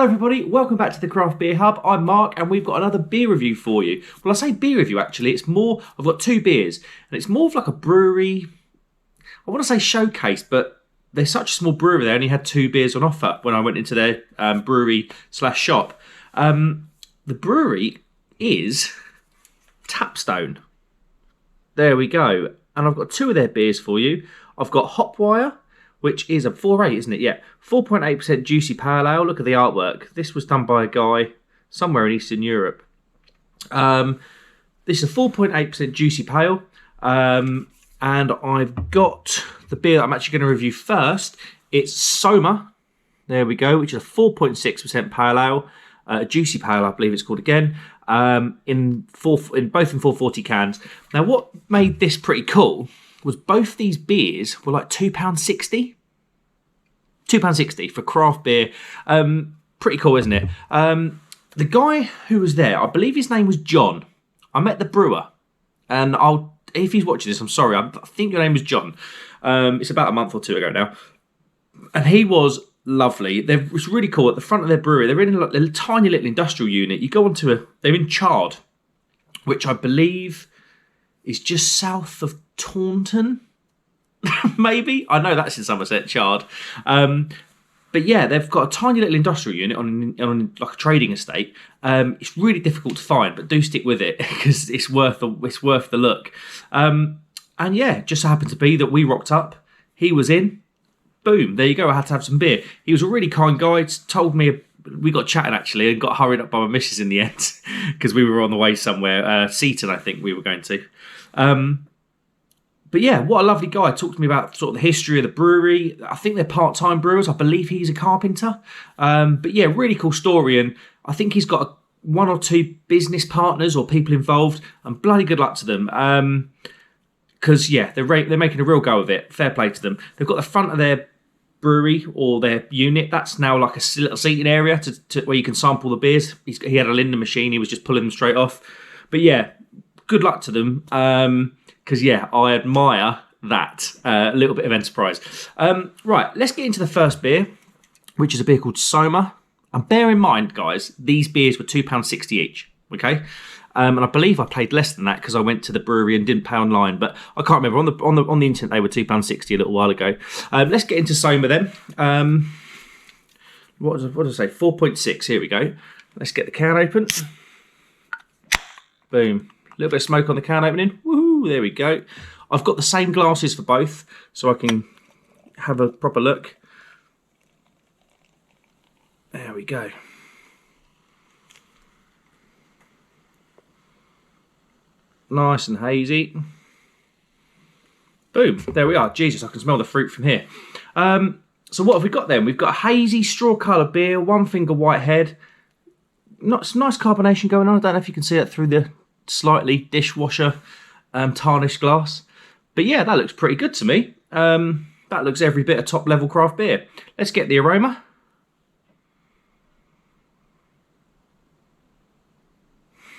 Hello everybody, welcome back to the Craft Beer Hub. I'm Mark and we've got another beer review for you. Well, I say beer review actually, it's more, I've got two beers and it's more of like a brewery, I want to say showcase, but they're such a small brewery, they only had two beers on offer when I went into their brewery / shop. The brewery is Tapstone. There we go. And I've got two of their beers for you. I've got Hopwire, which is a 4.8, isn't it? Yeah, 4.8% juicy pale ale. Look at the artwork. This was done by a guy somewhere in Eastern Europe. This is a 4.8% juicy pale. And I've got the beer that I'm actually going to review first. It's Soma. There we go, which is a 4.6% pale ale. Juicy pale, I believe it's called again. In both in 440 cans. Now, what made this pretty cool was both these beers were like £2.60. £2.60 for craft beer. Pretty cool, isn't it? The guy who was there, I believe his name was John. I met the brewer. And if he's watching this, I'm sorry. I think your name was John. It's about a month or two ago now. And he was lovely. It was really cool. At the front of their brewery, they're in a tiny little industrial unit. You go onto they're in Chard, which I believe is just south of Taunton, maybe. I know that's in Somerset, Chard. But yeah, they've got a tiny little industrial unit on like a trading estate. It's really difficult to find, but do stick with it because it's worth the look. And yeah, just so happened to be that we rocked up. He was in. Boom, there you go. I had to have some beer. He was a really kind guy. Told me, we got chatting actually and got hurried up by my missus in the end because we were on the way somewhere. Seaton, I think we were going to. But yeah, what a lovely guy. Talked to me about sort of the history of the brewery. I think they're part-time brewers. I believe he's a carpenter. But yeah, really cool story. And I think he's got one or two business partners or people involved. And bloody good luck to them. Because yeah, they're making a real go of it. Fair play to them. They've got the front of their brewery or their unit. That's now like a little seating area to where you can sample the beers. He had a Linder machine. He was just pulling them straight off. But yeah, good luck to them. Because, yeah, I admire that. A little bit of enterprise. Right, let's get into the first beer, which is a beer called Soma. And bear in mind, guys, these beers were £2.60 each, okay? And I believe I paid less than that because I went to the brewery and didn't pay online. But I can't remember. On the internet, they were £2.60 a little while ago. Let's get into Soma then. What did I say? 4.6. Here we go. Let's get the can open. Boom. A little bit of smoke on the can opening. Woohoo! There we go. I've got the same glasses for both, so I can have a proper look. There we go. Nice and hazy. Boom. There we are. Jesus, I can smell the fruit from here. So what have we got then? We've got a hazy straw-coloured beer, one finger white head. Some nice carbonation going on. I don't know if you can see that through the slightly dishwasher tarnished glass. But yeah, that looks pretty good to me. That looks every bit a top level craft beer. Let's get the aroma.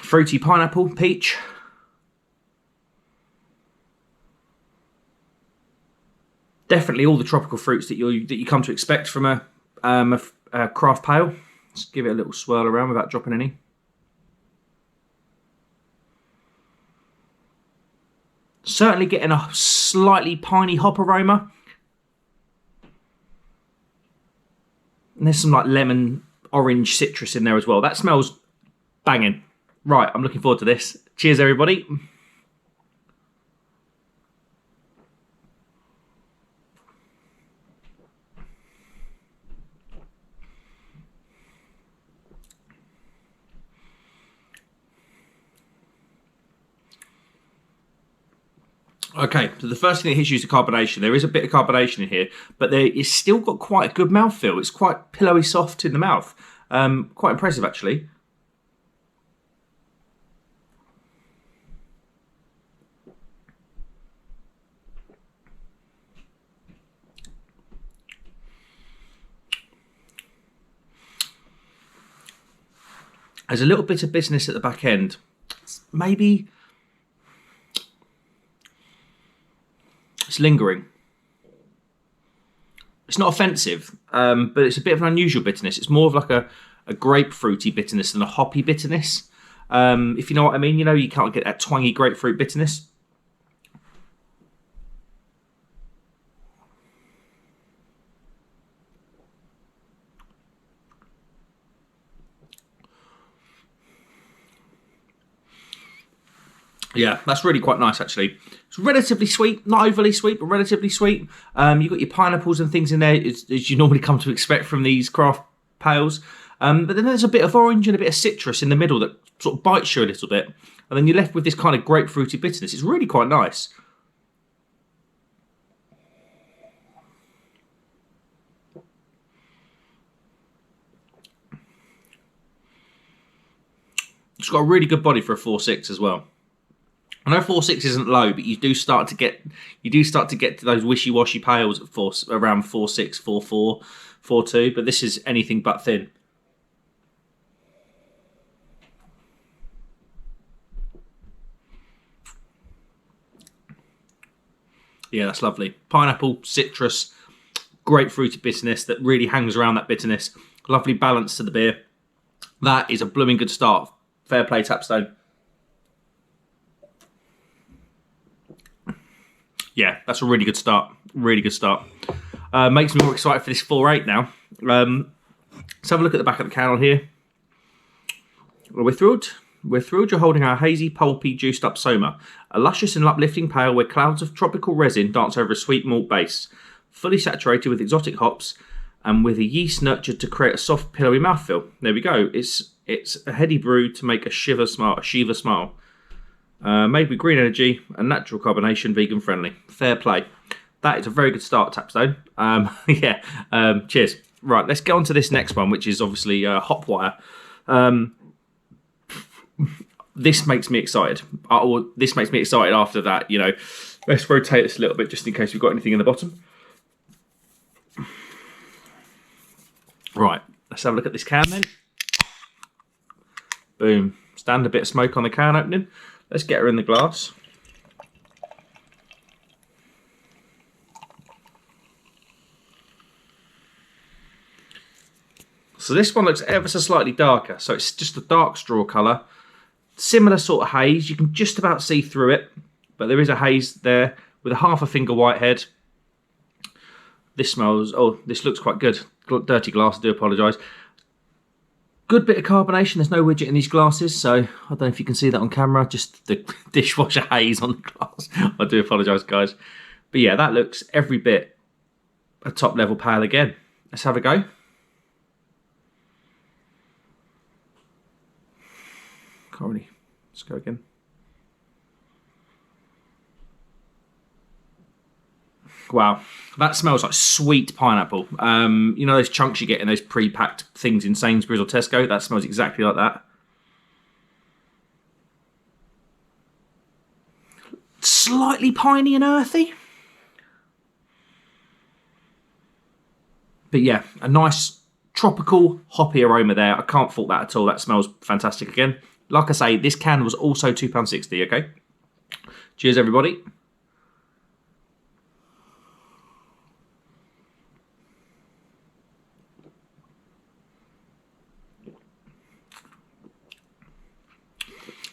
Fruity pineapple, peach. Definitely all the tropical fruits that you come to expect from a craft pale. Let's give it a little swirl around without dropping any. Certainly getting a slightly piney hop aroma. And there's some like lemon, orange, citrus in there as well. That smells banging. Right, I'm looking forward to this. Cheers, everybody. Okay, so the first thing that hits you is the carbonation. There is a bit of carbonation in here, but it's still got quite a good mouthfeel. It's quite pillowy soft in the mouth. Quite impressive, actually. There's a little bit of bitterness at the back end. Maybe it's lingering. It's not offensive, but it's a bit of an unusual bitterness. It's more of like a grapefruity bitterness than a hoppy bitterness. If you know what I mean, you can't get that twangy grapefruit bitterness. Yeah, that's really quite nice, actually. It's relatively sweet, not overly sweet, but relatively sweet. You've got your pineapples and things in there, as you normally come to expect from these craft pales. But then there's a bit of orange and a bit of citrus in the middle that sort of bites you a little bit. And then you're left with this kind of grapefruity bitterness. It's really quite nice. It's got a really good body for a 4.6 as well. I know 4.6 isn't low, but you do start to get to those wishy-washy pales at around 4.6, 4.4, 4.2, but this is anything but thin. Yeah, that's lovely. Pineapple, citrus, grapefruity bitterness that really hangs around that bitterness. Lovely balance to the beer. That is a blooming good start. Fair play, Tapstone. Yeah, that's a really good start. Really good start. Makes me more excited for this 4.8 now. Let's have a look at the back of the can on here. Well, we're thrilled. We're thrilled you're holding our hazy, pulpy, juiced up Soma. A luscious and uplifting pale where clouds of tropical resin dance over a sweet malt base. Fully saturated with exotic hops and with a yeast nurtured to create a soft, pillowy mouthfeel. There we go. It's a heady brew to make a Shiva smile. Made with green energy and natural carbonation, vegan friendly. Fair play. That is a very good start, Tapstone. Cheers. Right, let's go on to this next one, which is obviously Hopwire. This makes me excited. This makes me excited after that, Let's rotate this a little bit just in case we've got anything in the bottom. Right, let's have a look at this can then. Boom. Stand a bit of smoke on the can opening. Let's get her in the glass. So this one looks ever so slightly darker. So it's just a dark straw colour. Similar sort of haze. You can just about see through it. But there is a haze there with a half a finger whitehead. This smells... Oh, this looks quite good. Dirty glass, I do apologise. Good bit of carbonation. There's no widget in these glasses, so I don't know if you can see that on camera. Just the dishwasher haze on the glass. I do apologise, guys. But yeah, that looks every bit a top level pale again. Let's have a go. Can't really. Let's go again. Wow, that smells like sweet pineapple. You know those chunks you get in those pre-packed things in Sainsbury's or Tesco? That smells exactly like that. Slightly piney and earthy. But yeah, a nice tropical hoppy aroma there. I can't fault that at all. That smells fantastic again. Like I say, this can was also £2.60, okay? Cheers, everybody.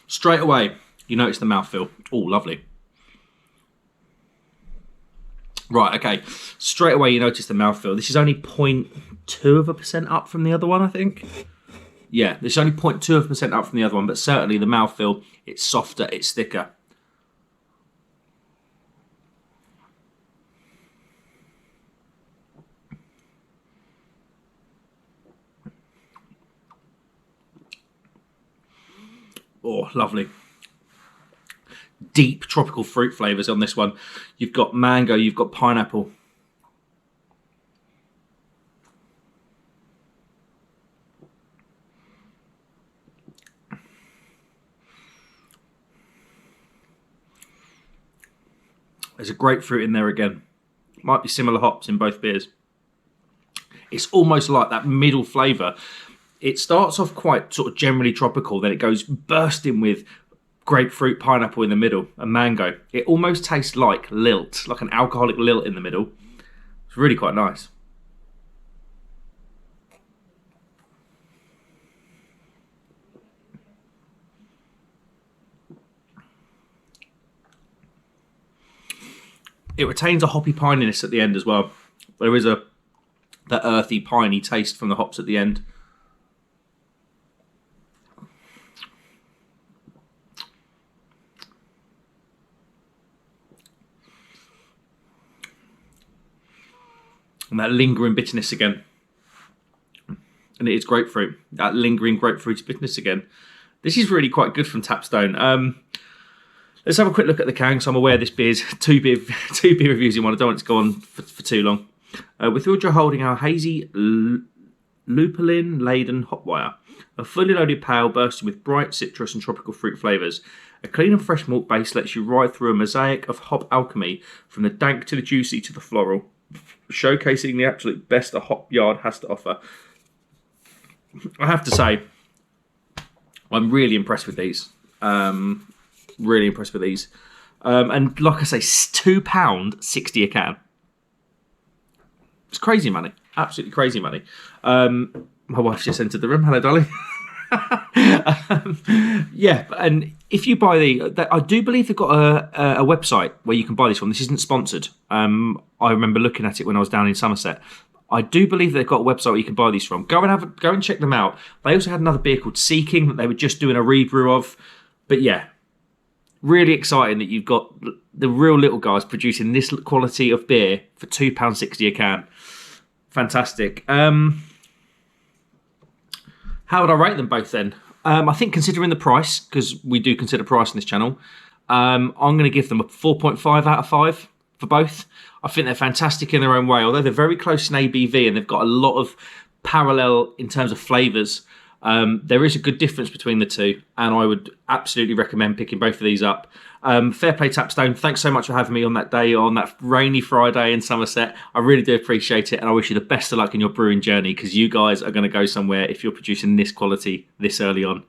Straight away, you notice the mouthfeel. Oh, lovely. Right, okay. Straight away, you notice the mouthfeel. This is only 0.2% up from the other one, I think. Yeah, this is only 0.2% up from the other one, but certainly the mouthfeel, it's softer, it's thicker. Oh, lovely. Deep tropical fruit flavours on this one. You've got mango, you've got pineapple. There's a grapefruit in there again. Might be similar hops in both beers. It's almost like that middle flavour. It starts off quite sort of generally tropical, then it goes bursting with grapefruit, pineapple in the middle, and mango. It almost tastes like lilt, like an alcoholic lilt in the middle. It's really quite nice. It retains a hoppy pininess at the end as well. There is that earthy, piney taste from the hops at the end. And that lingering bitterness again. And it is grapefruit. That lingering grapefruit bitterness again. This is really quite good from Tapstone. Let's have a quick look at the can, because I'm aware this beer's two beer reviews in one. I don't want it to go on for too long. With Ultra holding our hazy lupulin-laden hopwire. A fully loaded pale bursting with bright citrus and tropical fruit flavours. A clean and fresh malt base lets you ride through a mosaic of hop alchemy, from the dank to the juicy to the floral, showcasing the absolute best a hop yard has to offer. I have to say, I'm really impressed with these. Really impressed with these. And like I say, £2.60 a can. It's crazy money. Absolutely crazy money. My wife just entered the room. Hello, darling. Yeah, and if you buy I do believe they've got a website where you can buy this one. This isn't sponsored. I remember looking at it when I was down in Somerset. I do believe they've got a website where you can buy these from. Go and check them out. They also had another beer called Seeking that they were just doing a rebrew of. But yeah, really exciting that you've got the real little guys producing this quality of beer for £2.60 a can. Fantastic. How would I rate them both then? I think considering the price, because we do consider price on this channel, I'm going to give them a 4.5 out of 5 for both. I think they're fantastic in their own way, although they're very close in ABV and they've got a lot of parallel in terms of flavours. There is a good difference between the two, and I would absolutely recommend picking both of these up. Fair play, Tapstone. Thanks so much for having me on that day, on that rainy Friday in Somerset. I really do appreciate it, and I wish you the best of luck in your brewing journey, because you guys are going to go somewhere if you're producing this quality this early on.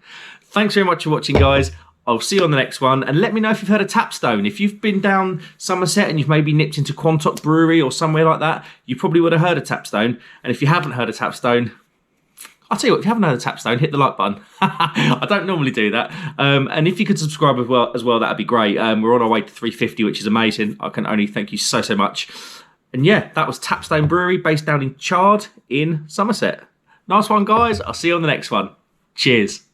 Thanks very much for watching, guys. I'll see you on the next one, and let me know if you've heard of Tapstone. If you've been down Somerset and you've maybe nipped into Quantock Brewery or somewhere like that, you probably would have heard of Tapstone. And if you haven't heard of Tapstone, I'll tell you what, if you haven't heard of Tapstone, hit the like button. I don't normally do that. And if you could subscribe as well, that'd be great. We're on our way to 350, which is amazing. I can only thank you so much. And yeah, that was Tapstone Brewery, based down in Chard in Somerset. Nice one, guys. I'll see you on the next one. Cheers.